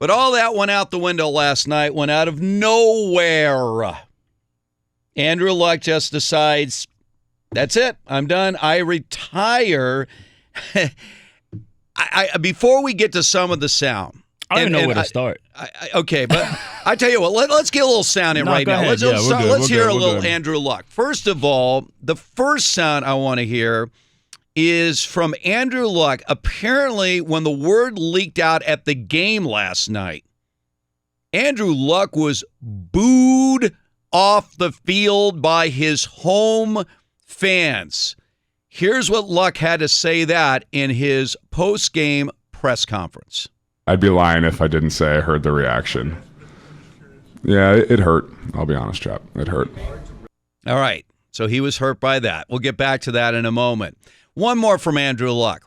But all that went out the window last night, went out of nowhere. Andrew Luck just decides, that's it. I'm done. I retire. Before we get to some of the sound. I don't even know where to start. Okay, but I tell you what, let's get a little sound in right now. Ahead. Let's hear a little Andrew Luck. First of all, the first sound I want to hear is from Andrew Luck. Apparently, when the word leaked out at the game last night, Andrew Luck was booed off the field by his home fans. Here's what Luck had to say that in his post-game press conference. I'd be lying if I didn't say I heard the reaction. Yeah, it hurt. I'll be honest, chap. It hurt. All right. So he was hurt by that. We'll get back to that in a moment. One more from Andrew Luck.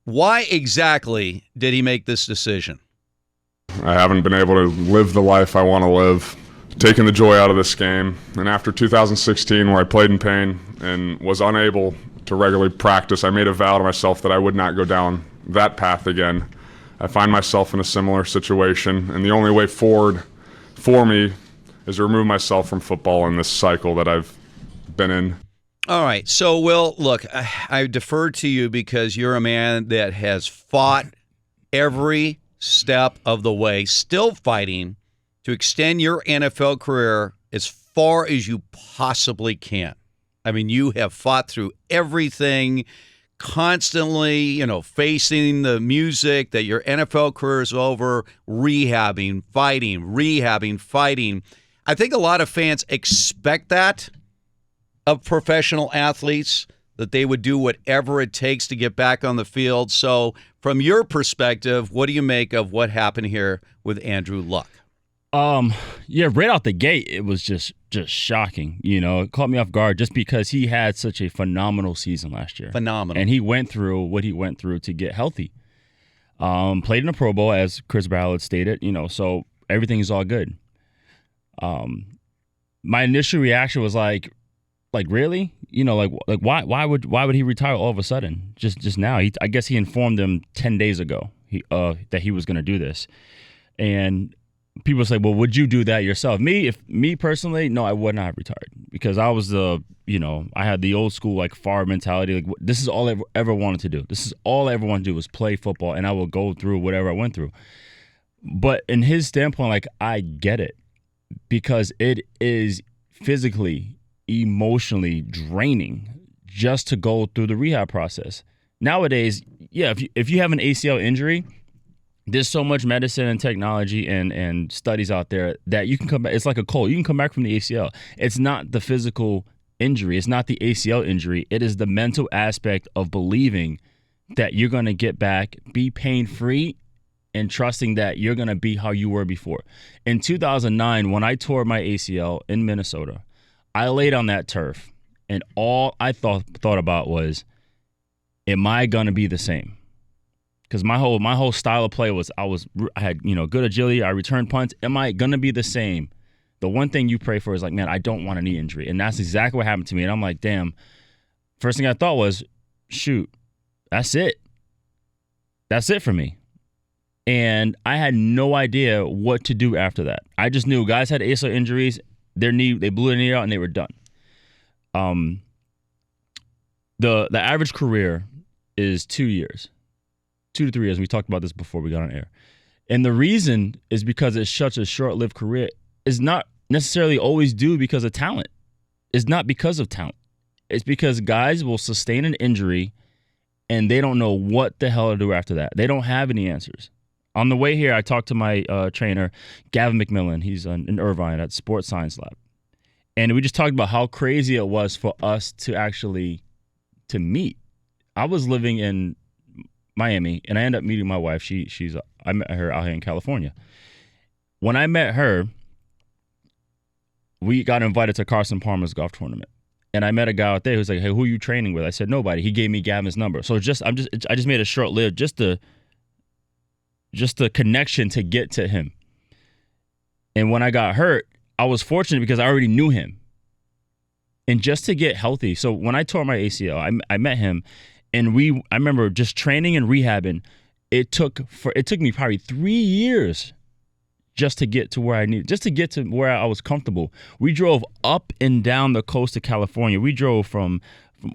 Why exactly did he make this decision? I haven't been able to live the life I want to live, taking the joy out of this game. And after 2016, where I played in pain and was unable to regularly practice, I made a vow to myself that I would not go down that path again. I find myself in a similar situation, and the only way forward for me is to remove myself from football in this cycle that I've been in. All right. So, Will, look, I defer to you because you're a man that has fought every step of the way, still fighting to extend your NFL career as far as you possibly can. I mean, you have fought through everything, constantly, facing the music that your NFL career is over, rehabbing, fighting. I think a lot of fans expect that of professional athletes, that they would do whatever it takes to get back on the field. So from your perspective, what do you make of what happened here with Andrew Luck? Yeah, right out the gate, it was just shocking. It caught me off guard just because he had such a phenomenal season last year. Phenomenal. And he went through what he went through to get healthy. Played in a Pro Bowl, as Chris Ballard stated, so everything's all good. My initial reaction was like really? Why would he retire all of a sudden? Just now. I guess he informed them 10 days ago that he was going to do this. And people say, well, would you do that yourself? Me personally, no, I would not have retired, because I was I had the old school Favre mentality. This is all I ever wanted to do. This is all I ever wanted to do was play football, and I will go through whatever I went through. But in his standpoint, I get it, because it is physically, emotionally draining just to go through the rehab process. Nowadays, yeah, if you have an ACL injury, there's so much medicine and technology and studies out there that you can come back. It's like a cold. You can come back from the ACL. It's not the physical injury. It's not the ACL injury. It is the mental aspect of believing that you're going to get back, be pain-free, and trusting that you're going to be how you were before. In 2009, when I tore my ACL in Minnesota, I laid on that turf, and all I thought about was, am I going to be the same? Because my whole style of play was I had good agility. I returned punts. Am I gonna be the same? The one thing you pray for is man, I don't want a knee injury, and that's exactly what happened to me. And I'm like, damn. First thing I thought was, shoot, that's it. That's it for me. And I had no idea what to do after that. I just knew guys had ACL injuries. They blew their knee out and they were done. The average career is 2 years. 2 to 3 years. We talked about this before we got on air. And the reason is because it's such a short-lived career is not necessarily always due because of talent. It's not because of talent. It's because guys will sustain an injury and they don't know what the hell to do after that. They don't have any answers. On the way here, I talked to my trainer, Gavin McMillan. He's in Irvine at Sports Science Lab. And we just talked about how crazy it was for us to meet. I was living in Miami, and I ended up meeting my wife. I met her out here in California. When I met her, we got invited to Carson Palmer's golf tournament, and I met a guy out there who's like, "Hey, who are you training with?" I said, "Nobody." He gave me Gavin's number, so I just made it short-lived, just the connection to get to him. And when I got hurt, I was fortunate because I already knew him, and just to get healthy. So when I tore my ACL, I met him. And I remember just training and rehabbing, It took me probably 3 years just to get to where I needed, just to get to where I was comfortable. We drove up and down the coast of California. We drove from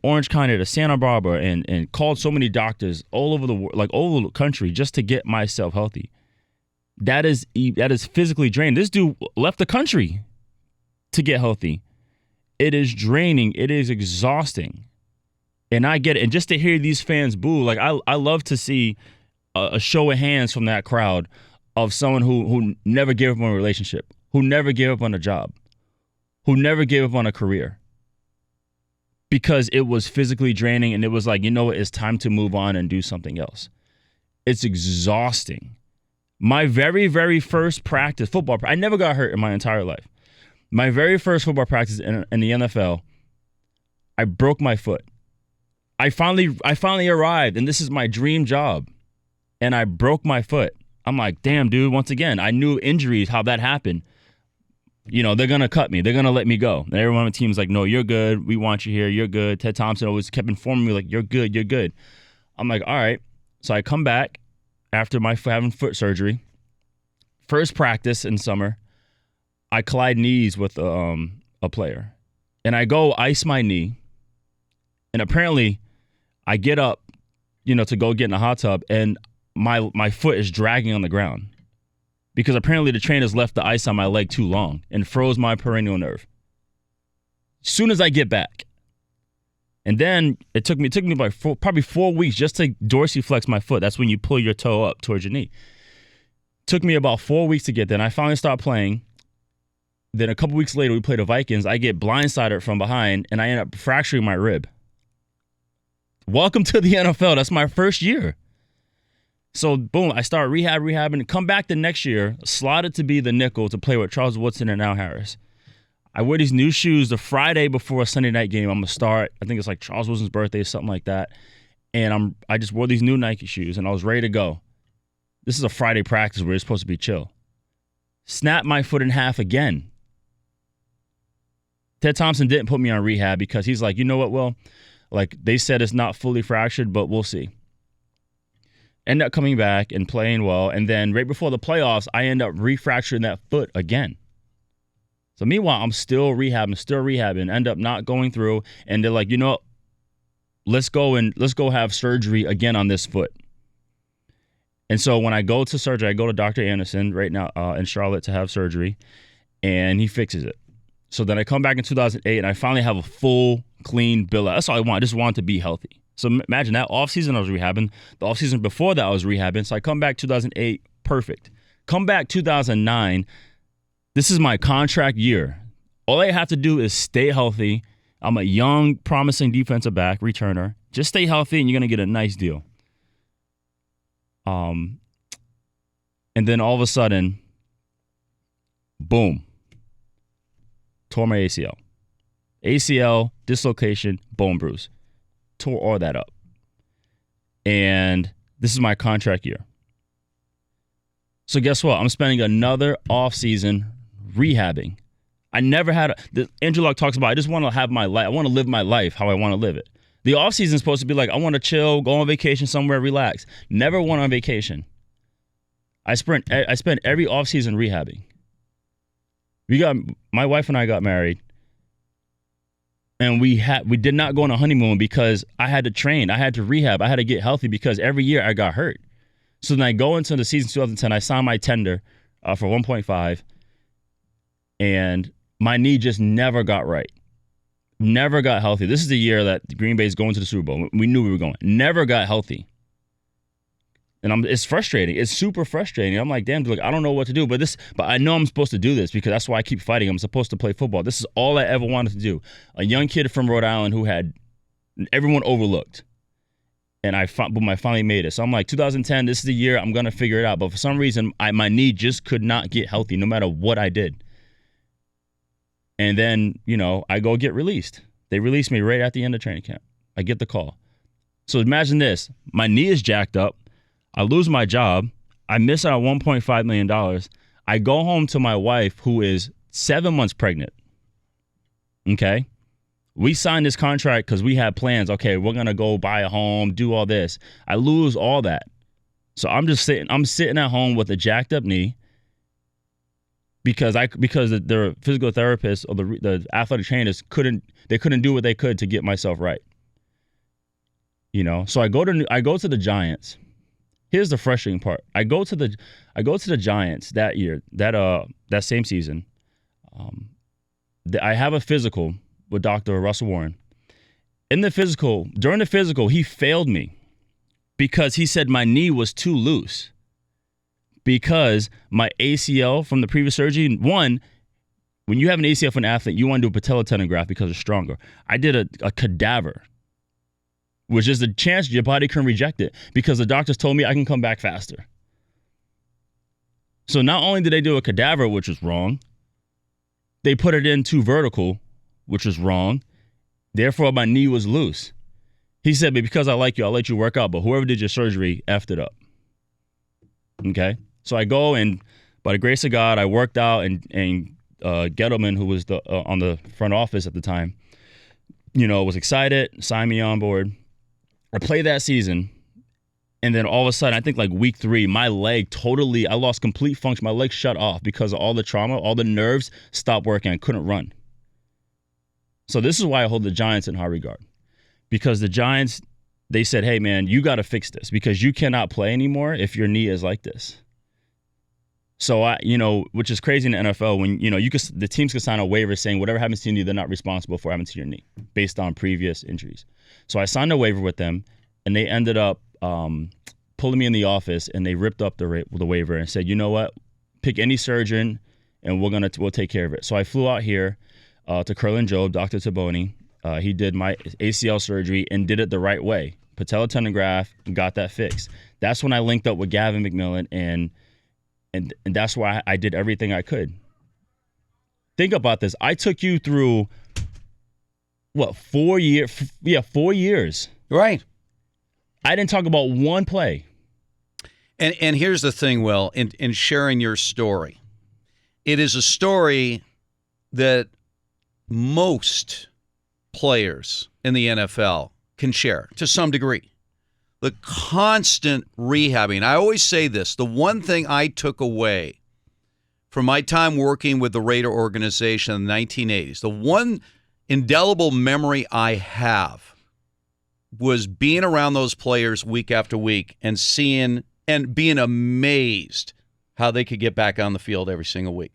Orange County to Santa Barbara and called so many doctors all over the world, like all over the country, just to get myself healthy. That is physically draining. This dude left the country to get healthy. It is draining. It is exhausting. And I get it. And just to hear these fans boo, like I love to see a show of hands from that crowd of someone who never gave up on a relationship, who never gave up on a job, who never gave up on a career. Because it was physically draining and it was like, you know what, it's time to move on and do something else. It's exhausting. My very, very first practice, I never got hurt in my entire life. My very first football practice in the NFL, I broke my foot. I finally arrived, and this is my dream job. And I broke my foot. I'm like, damn, dude, once again, I knew injuries, how that happened. You know, they're going to cut me. They're going to let me go. And everyone on the team's like, no, you're good. We want you here. You're good. Ted Thompson always kept informing me, like, you're good. You're good. I'm like, all right. So I come back after having foot surgery. First practice in summer, I collide knees with a player. And I go ice my knee. And apparently, I get up, to go get in the hot tub, and my foot is dragging on the ground because apparently the trainers left the ice on my leg too long and froze my peroneal nerve. As soon as I get back, and then it took me like probably 4 weeks just to dorsiflex my foot. That's when you pull your toe up towards your knee. Took me about 4 weeks to get there, and I finally stopped playing. Then a couple weeks later, we played the Vikings. I get blindsided from behind, and I end up fracturing my rib. Welcome to the NFL. That's my first year. So, boom, I start rehabbing, come back the next year, slotted to be the nickel to play with Charles Woodson and Al Harris. I wear these new shoes the Friday before a Sunday night game. I'm going to start. I think it's like Charles Woodson's birthday or something like that. And I just wore these new Nike shoes, and I was ready to go. This is a Friday practice where it's supposed to be chill. Snapped my foot in half again. Ted Thompson didn't put me on rehab because he's like, you know what, Will? Like, they said it's not fully fractured, but we'll see. End up coming back and playing well. And then right before the playoffs, I end up refracturing that foot again. So meanwhile, I'm still rehabbing, end up not going through. And they're like, let's go have surgery again on this foot. And so when I go to surgery, I go to Dr. Anderson right now in Charlotte to have surgery, and he fixes it. So then I come back in 2008, and I finally have a full, clean bill. That's all I want. I just want to be healthy. So imagine that offseason I was rehabbing. The offseason before that I was rehabbing. So I come back 2008, perfect. Come back 2009, this is my contract year. All I have to do is stay healthy. I'm a young, promising defensive back, returner. Just stay healthy and you're going to get a nice deal. And then all of a sudden, boom, tore my ACL. ACL, dislocation, bone bruise. Tore all that up. And this is my contract year. So guess what? I'm spending another offseason rehabbing. I never had Andrew Luck talks about, I just want to have my life. I want to live my life how I want to live it. The offseason is supposed to be like, I want to chill, go on vacation somewhere, relax. Never went on vacation. I spent every offseason rehabbing. My wife and I got married. And we did not go on a honeymoon because I had to train. I had to rehab. I had to get healthy because every year I got hurt. So then I go into the season 2010. I signed my tender for 1.5. And my knee just never got right. Never got healthy. This is the year that Green Bay is going to the Super Bowl. We knew we were going. Never got healthy. And it's frustrating. It's super frustrating. I'm like, damn, dude, I don't know what to do. But I know I'm supposed to do this because that's why I keep fighting. I'm supposed to play football. This is all I ever wanted to do. A young kid from Rhode Island who had everyone overlooked. And I finally made it. So I'm like, 2010, this is the year I'm going to figure it out. But for some reason, my knee just could not get healthy no matter what I did. And then, I go get released. They released me right at the end of training camp. I get the call. So imagine this. My knee is jacked up. I lose my job. I miss out on $1.5 million. I go home to my wife, who is 7 months pregnant. Okay? We signed this contract because we had plans. Okay, we're going to go buy a home, do all this. I lose all that. So I'm sitting at home with a jacked up knee because the physical therapists or the athletic trainers couldn't do what they could to get myself right. So I go to the Giants. Here's the frustrating part. I go to the Giants that year, that same season. I have a physical with Dr. Russell Warren. During the physical, he failed me because he said my knee was too loose. Because my ACL from the previous surgery, when you have an ACL for an athlete, you want to do a patella tendon graft because it's stronger. I did a cadaver, which is the chance your body can reject it because the doctors told me I can come back faster. So not only did they do a cadaver, which was wrong, they put it in too vertical, which was wrong. Therefore, my knee was loose. He said, but because I like you, I'll let you work out. But whoever did your surgery effed it up. Okay? So I go and by the grace of God, I worked out and Gettleman, who was on the front office at the time, was excited, signed me on board. I played that season, and then all of a sudden, I think like week 3, my leg I lost complete function. My leg shut off because of all the trauma, all the nerves stopped working. I couldn't run. So this is why I hold the Giants in high regard. Because the Giants, they said, hey man, you got to fix this because you cannot play anymore if your knee is like this. So which is crazy in the NFL when, the teams can sign a waiver saying whatever happens to your knee, they're not responsible for what happens to your knee based on previous injuries. So I signed a waiver with them and they ended up pulling me in the office and they ripped up the waiver and said, you know what, pick any surgeon and we'll take care of it. So I flew out here to Curlin Job, Dr. Taboni. He did my ACL surgery and did it the right way. Patella tendon graft, got that fixed. That's when I linked up with Gavin McMillan and that's why I did everything I could. Think about this. I took you through, 4 years? Yeah, 4 years. Right. I didn't talk about one play. And here's the thing, Will, in sharing your story. It is a story that most players in the NFL can share to some degree. The constant rehabbing. I always say this. The one thing I took away from my time working with the Raider organization in the 1980s, the one indelible memory I have was being around those players week after week and seeing and being amazed how they could get back on the field every single week.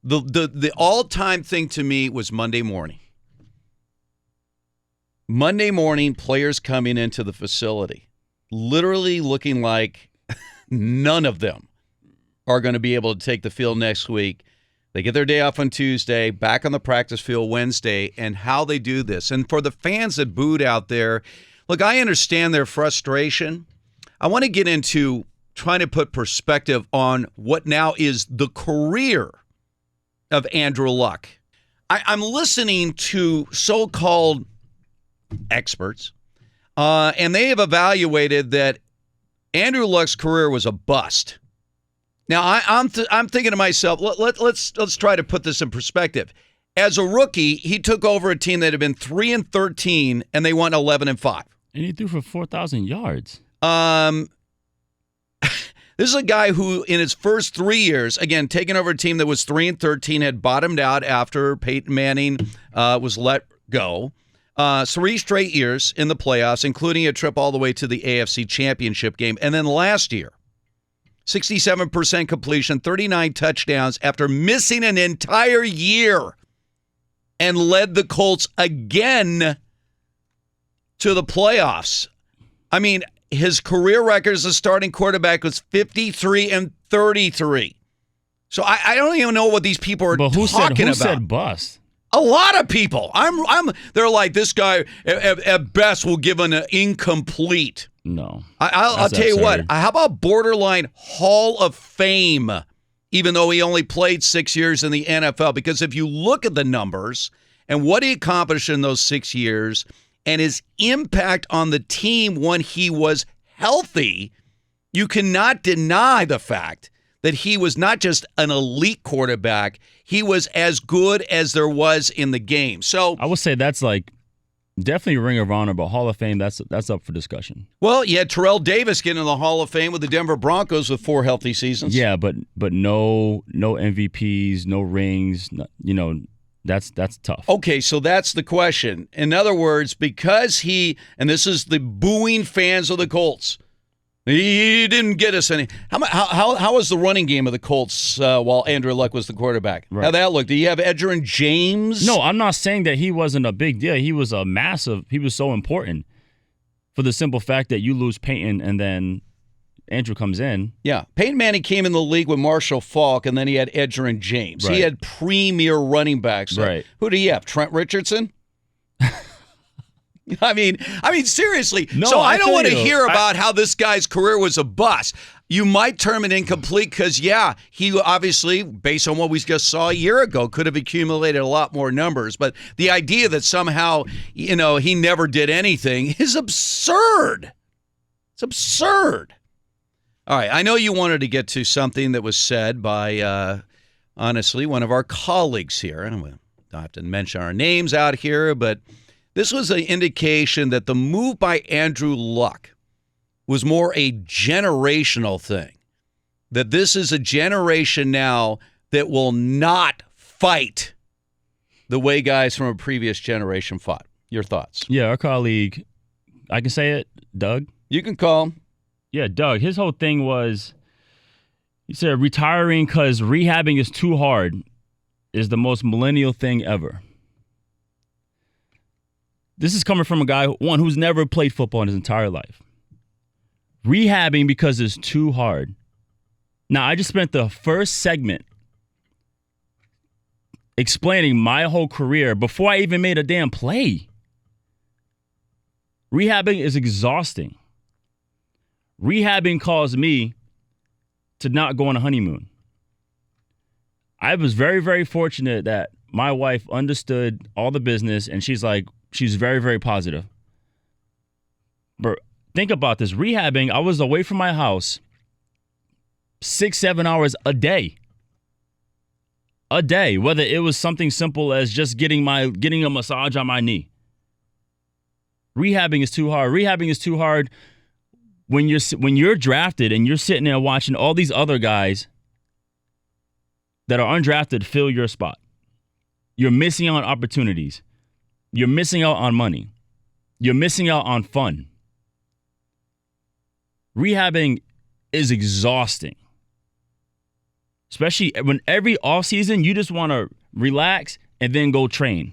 The all-time thing to me was Monday morning. Monday morning, players coming into the facility, literally looking like none of them are going to be able to take the field next week. They get their day off on Tuesday, back on the practice field Wednesday, and how they do this. And for the fans that booed out there, look, I understand their frustration. I want to get into trying to put perspective on what now is the career of Andrew Luck. I'm listening to so-called experts, and they have evaluated that Andrew Luck's career was a bust. Now, I'm thinking to myself, let's try to put this in perspective. As a rookie, he took over a team that had been 3-13, and they won 11-5. And he threw for 4,000 yards. This is a guy who, in his first 3 years, again, taking over a team that was 3-13, had bottomed out after Peyton Manning was let go. 3 straight years in the playoffs, including a trip all the way to the AFC Championship game. And then last year, 67% completion, 39 touchdowns after missing an entire year and led the Colts again to the playoffs. I mean, his career record as a starting quarterback was 53-33. So I don't even know what these people are talking about. Who said bust? A lot of people. They're like, this guy at best will give an incomplete. No. I'll tell you what. How about borderline Hall of Fame, even though he only played 6 years in the NFL? Because if you look at the numbers and what he accomplished in those 6 years and his impact on the team when he was healthy, you cannot deny the fact that he was not just an elite quarterback, he was as good as there was in the game. So I would say that's like Definitely Ring of Honor, but Hall of Fame, that's up for discussion. Well, you had Terrell Davis get in the Hall of Fame with the Denver Broncos with 4 healthy seasons. Yeah, but no MVPs, no rings. That's tough. Okay, so that's the question. In other words, because and this is the booing fans of the Colts, he didn't get us any. How was the running game of the Colts while Andrew Luck was the quarterback? Right. How'd that look? Do you have Edgerrin James? No, I'm not saying that he wasn't a big deal. He was he was so important for the simple fact that you lose Peyton and then Andrew comes in. Yeah. Peyton Manning came in the league with Marshall Faulk, and then he had Edgerrin James. Right. He had premier running backs. Right. Who do you have? Trent Richardson? I mean, seriously. No, so I don't want to feel you. hear about how this guy's career was a bust. You might term it incomplete because, yeah, he obviously, based on what we just saw a year ago, could have accumulated a lot more numbers. But the idea that somehow, he never did anything is absurd. It's absurd. All right, I know you wanted to get to something that was said by, honestly, one of our colleagues here. I don't have to mention our names out here, but this was an indication that the move by Andrew Luck was more a generational thing, that this is a generation now that will not fight the way guys from a previous generation fought. Your thoughts? Yeah, our colleague, I can say it, Doug. You can call him. Yeah, Doug. His whole thing was, he said retiring because rehabbing is too hard is the most millennial thing ever. This is coming from a guy, one, who's never played football in his entire life. Rehabbing because it's too hard. Now, I just spent the first segment explaining my whole career before I even made a damn play. Rehabbing is exhausting. Rehabbing caused me to not go on a honeymoon. I was very, very fortunate that my wife understood all the business, and she's very, very positive. But think about this. Rehabbing, I was away from my house 6-7 hours a day. A day, whether it was something simple as just getting a massage on my knee. Rehabbing is too hard. Rehabbing is too hard when you're drafted and you're sitting there watching all these other guys that are undrafted fill your spot. You're missing out on opportunities. You're missing out on money. You're missing out on fun. Rehabbing is exhausting. Especially when every offseason you just want to relax and then go train.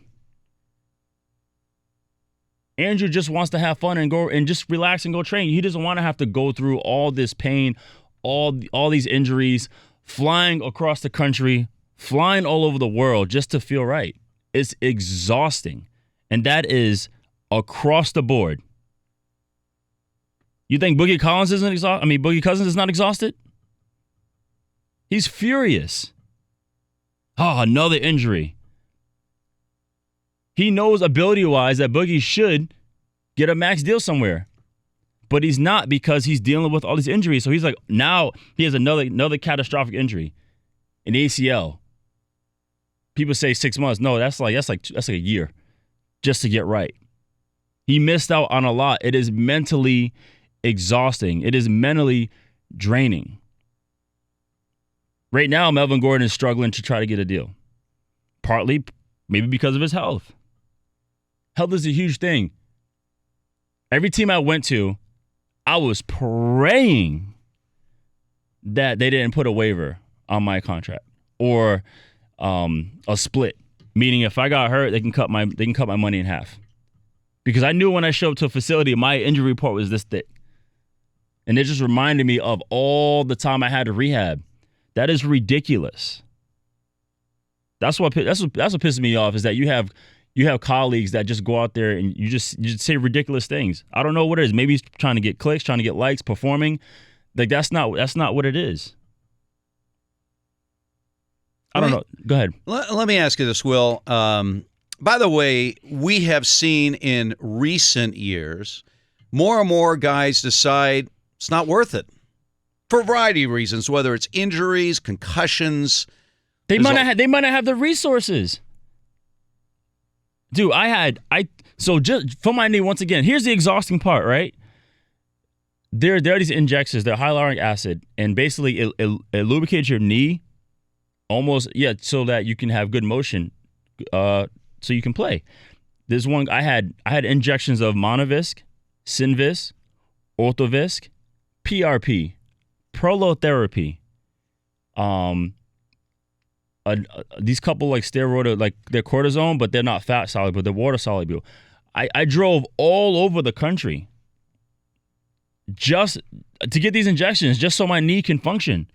Andrew just wants to have fun and go and just relax and go train. He doesn't want to have to go through all this pain, all these injuries, flying across the country, flying all over the world just to feel right. It's exhausting. And that is across the board. You think Boogie Cousins is not exhausted? He's furious. Oh, another injury. He knows ability-wise that Boogie should get a max deal somewhere. But he's not because he's dealing with all these injuries. So he's like, now he has another catastrophic injury. An ACL. People say 6 months. No, that's like a year just to get right. He missed out on a lot. It is mentally exhausting. It is mentally draining. Right now, Melvin Gordon is struggling to try to get a deal. Partly, maybe because of his health. Health is a huge thing. Every team I went to, I was praying that they didn't put a waiver on my contract or a split, meaning if I got hurt, they can cut my money in half. Because I knew when I showed up to a facility, my injury report was this thick, and it just reminded me of all the time I had to rehab. That is ridiculous. That's what pisses me off is that you have colleagues that just go out there and you just say ridiculous things. I don't know what it is. Maybe he's trying to get clicks, trying to get likes, performing. Like that's not what it is. I don't know. Go ahead. Let me ask you this, Will. By the way, we have seen in recent years more and more guys decide it's not worth it for a variety of reasons, whether it's injuries, concussions. They might not have the resources. Dude, So just for my knee, once again, here's the exhausting part, right? There are these injections, they're hyaluronic acid, and basically it lubricates your knee almost, so that you can have good motion, so you can play. There's one, I had injections of Monovisc, Synvisc, Orthovisc, PRP, prolotherapy, these couple like steroid, like they're cortisone, but they're not fat soluble, they're water soluble. I drove all over the country just to get these injections, just so my knee can function.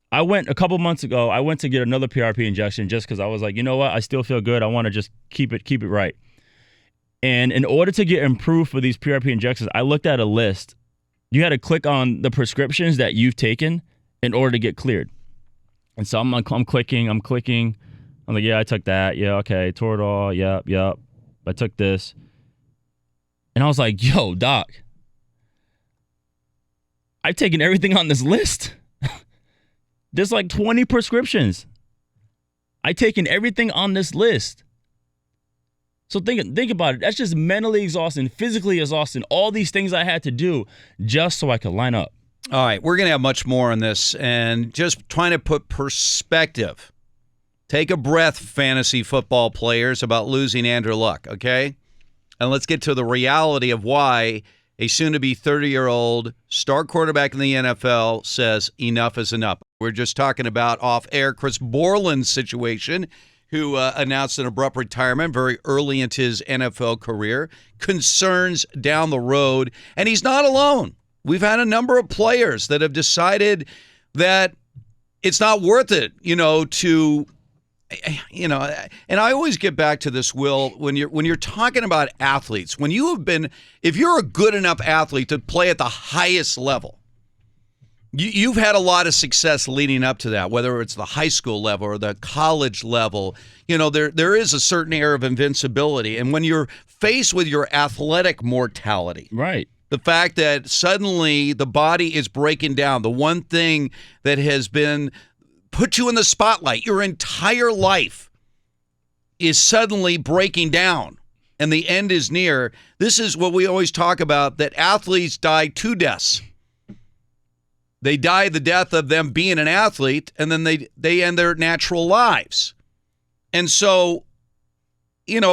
I went a couple months ago, I went to get another PRP injection just because I was like, you know what, I still feel good. I want to just keep it right. And in order to get improved for these PRP injections, I looked at a list. You had to click on the prescriptions that you've taken in order to get cleared. And so I'm clicking. I'm like, yeah, I took that. Yeah, okay. Toradol. Yep. I took this. And I was like, yo, doc, I've taken everything on this list. There's like 20 prescriptions. I've taken everything on this list. So think about it. That's just mentally exhausting, physically exhausting, all these things I had to do just so I could line up. All right, we're going to have much more on this, and just trying to put perspective. Take a breath, fantasy football players, about losing Andrew Luck, okay? And let's get to the reality of why a soon-to-be 30-year-old star quarterback in the NFL says enough is enough. We're just talking about off-air Chris Borland's situation, who announced an abrupt retirement very early into his NFL career, concerns down the road, and he's not alone. We've had a number of players that have decided that it's not worth it, and I always get back to this, Will, when you're talking about athletes, if you're a good enough athlete to play at the highest level, you've had a lot of success leading up to that, whether it's the high school level or the college level. There is a certain air of invincibility. And when you're faced with your athletic mortality, right, the fact that suddenly the body is breaking down, the one thing that has been put you in the spotlight your entire life is suddenly breaking down, and the end is near. This is what we always talk about, that athletes die two deaths. They die the death of them being an athlete, and then they end their natural lives. And so,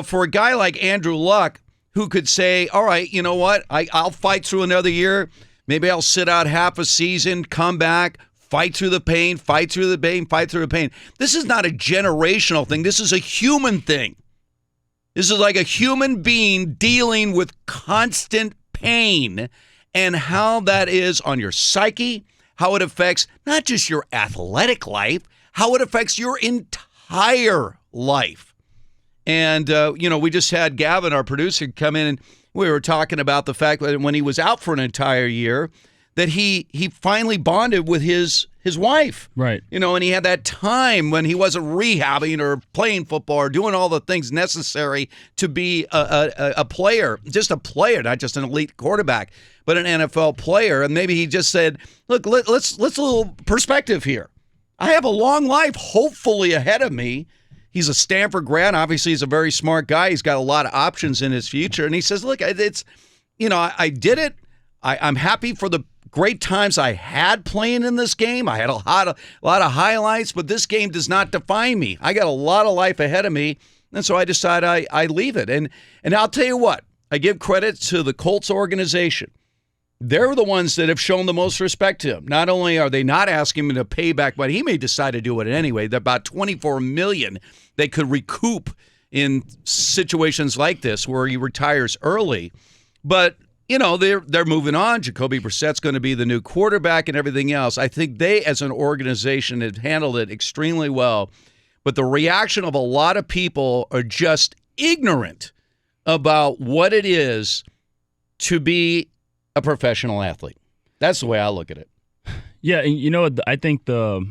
for a guy like Andrew Luck, who could say, all right, you know what, I'll fight through another year. Maybe I'll sit out half a season, come back, fight through the pain, fight through the pain, fight through the pain. This is not a generational thing. This is a human thing. This is like a human being dealing with constant pain, and how that is on your psyche, how it affects not just your athletic life, how it affects your entire life. And, we just had Gavin, our producer, come in, and we were talking about the fact that when he was out for an entire year, that he finally bonded with his wife. Right. And he had that time when he wasn't rehabbing or playing football or doing all the things necessary to be a player, just a player, not just an elite quarterback, but an NFL player. And maybe he just said, look, let's a little perspective here. I have a long life, hopefully, ahead of me. He's a Stanford grad. Obviously, he's a very smart guy. He's got a lot of options in his future. And he says, look, it's, I did it. I'm happy for the great times I had playing in this game. I had a lot of highlights, but this game does not define me. I got a lot of life ahead of me, and so I decide I leave it. And I'll tell you what, I give credit to the Colts organization. They're the ones that have shown the most respect to him. Not only are they not asking him to pay back, but he may decide to do it anyway. They're about $24 million they could recoup in situations like this where he retires early. But they're moving on. Jacoby Brissett's going to be the new quarterback and everything else. I think they, as an organization, have handled it extremely well. But the reaction of a lot of people are just ignorant about what it is to be a professional athlete. That's the way I look at it. Yeah, and I think the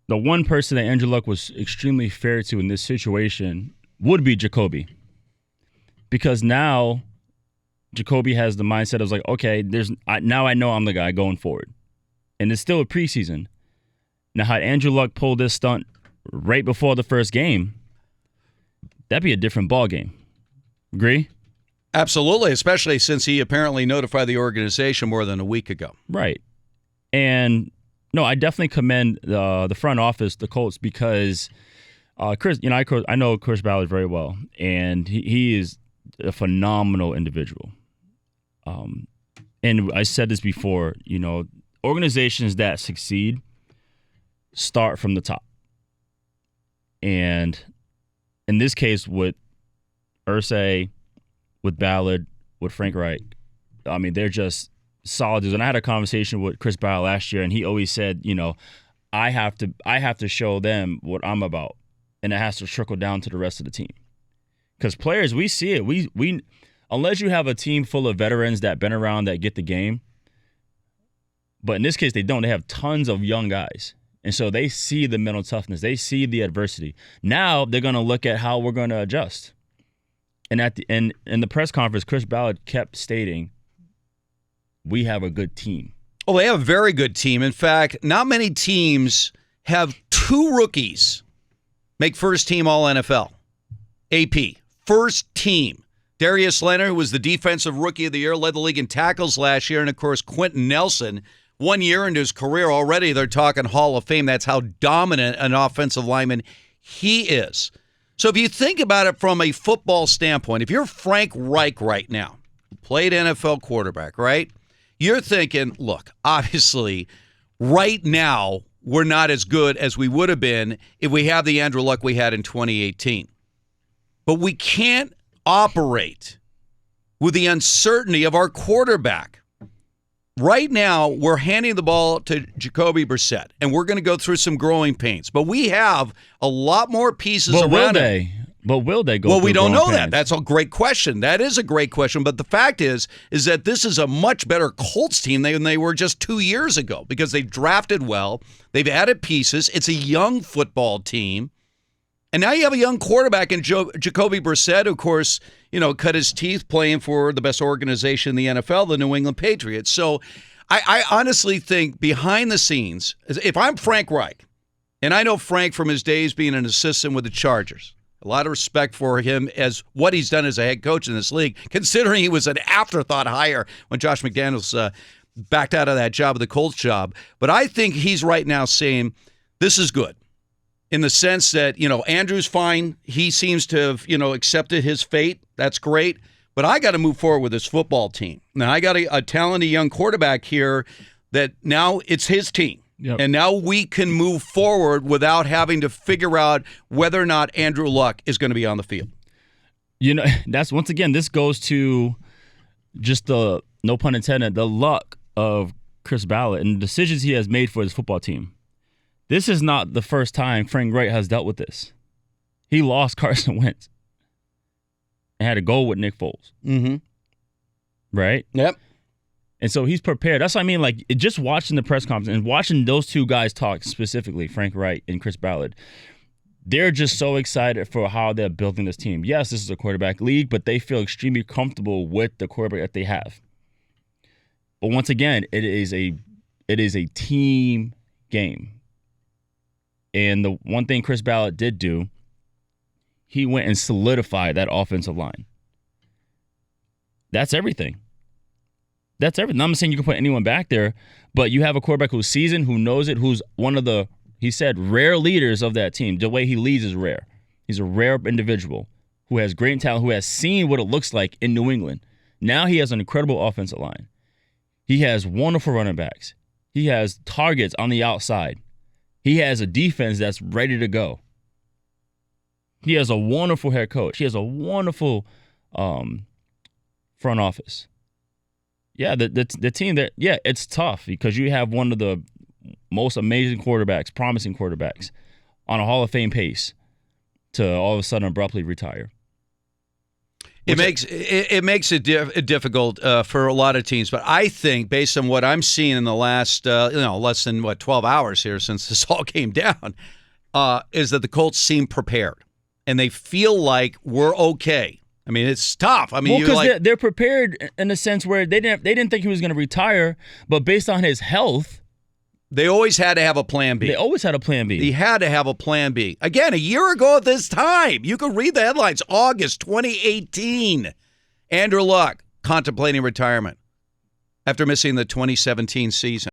one person that Andrew Luck was extremely fair to in this situation would be Jacoby. Because now Jacoby has the mindset of like, okay, now I know I'm the guy going forward. And it's still a preseason. Now, had Andrew Luck pulled this stunt right before the first game, that'd be a different ball game. Agree? Absolutely, especially since he apparently notified the organization more than a week ago. Right. And no, I definitely commend the front office, the Colts, because Chris, I know Chris Ballard very well, and he is a phenomenal individual. And I said this before, organizations that succeed start from the top. And in this case, with Irsay, with Ballard, with Frank Reich, I mean, they're just solid dudes. And I had a conversation with Chris Ballard last year, and he always said, I have to show them what I'm about, and it has to trickle down to the rest of the team. Because players, we see it. We unless you have a team full of veterans that been around that get the game, but in this case they don't. They have tons of young guys, and so they see the mental toughness. They see the adversity. Now they're going to look at how we're going to adjust. And in the press conference, Chris Ballard kept stating, we have a good team. Oh, they have a very good team. In fact, not many teams have two rookies make first team All-NFL. AP, first team. Darius Leonard, who was the defensive rookie of the year, led the league in tackles last year. And, of course, Quentin Nelson, 1 year into his career already, they're talking Hall of Fame. That's how dominant an offensive lineman he is. So if you think about it from a football standpoint, if you're Frank Reich right now, played NFL quarterback, right? You're thinking, look, obviously, right now, we're not as good as we would have been if we have the Andrew Luck we had in 2018. But we can't operate with the uncertainty of our quarterback. Right now, we're handing the ball to Jacoby Brissett, and we're going to go through some growing pains. But we have a lot more pieces around it. But will they go? Well, we don't know pains? that. That's a great question. That is a great question. But the fact is that this is a much better Colts team than they were just 2 years ago because they've drafted well. They've added pieces. It's a young football team. And now you have a young quarterback in Jacoby Brissett, who, of course, cut his teeth playing for the best organization in the NFL, the New England Patriots. So I honestly think behind the scenes, if I'm Frank Reich, and I know Frank from his days being an assistant with the Chargers, a lot of respect for him as what he's done as a head coach in this league, considering he was an afterthought hire when Josh McDaniels backed out of that job, the Colts job. But I think he's right now saying, this is good. In the sense that, Andrew's fine. He seems to have, accepted his fate. That's great. But I got to move forward with this football team. Now, I got a talented young quarterback here that now it's his team. Yep. And now we can move forward without having to figure out whether or not Andrew Luck is going to be on the field. That's, once again, this goes to just the, no pun intended, the luck of Chris Ballard and the decisions he has made for his football team. This is not the first time Frank Reich has dealt with this. He lost Carson Wentz and had to go with Nick Foles. Mm-hmm. Right? Yep. And so he's prepared. That's what I mean. Like, just watching the press conference and watching those two guys talk, specifically Frank Reich and Chris Ballard, they're just so excited for how they're building this team. Yes, this is a quarterback league, but they feel extremely comfortable with the quarterback that they have. But once again, it is a team game. And the one thing Chris Ballard did do, he went and solidified that offensive line. That's everything. That's everything. I'm not saying you can put anyone back there, but you have a quarterback who's seasoned, who knows it, who's one of the, he said, rare leaders of that team. The way he leads is rare. He's a rare individual who has great talent, who has seen what it looks like in New England. Now he has an incredible offensive line. He has wonderful running backs. He has targets on the outside. He has a defense that's ready to go. He has a wonderful head coach. He has a wonderful front office. Yeah, the team that, it's tough because you have one of the most amazing quarterbacks, promising quarterbacks, on a Hall of Fame pace to all of a sudden abruptly retire. It makes it difficult for a lot of teams, but I think based on what I'm seeing in the last less than 12 hours here since this all came down, is that the Colts seem prepared and they feel like we're okay. I mean, it's tough. I mean, because they're prepared in a sense where they didn't think he was going to retire, but based on his health, They always had to have a plan B. They always had a plan B. He had to have a plan B. Again, a year ago at this time, you could read the headlines, August 2018. Andrew Luck contemplating retirement after missing the 2017 season.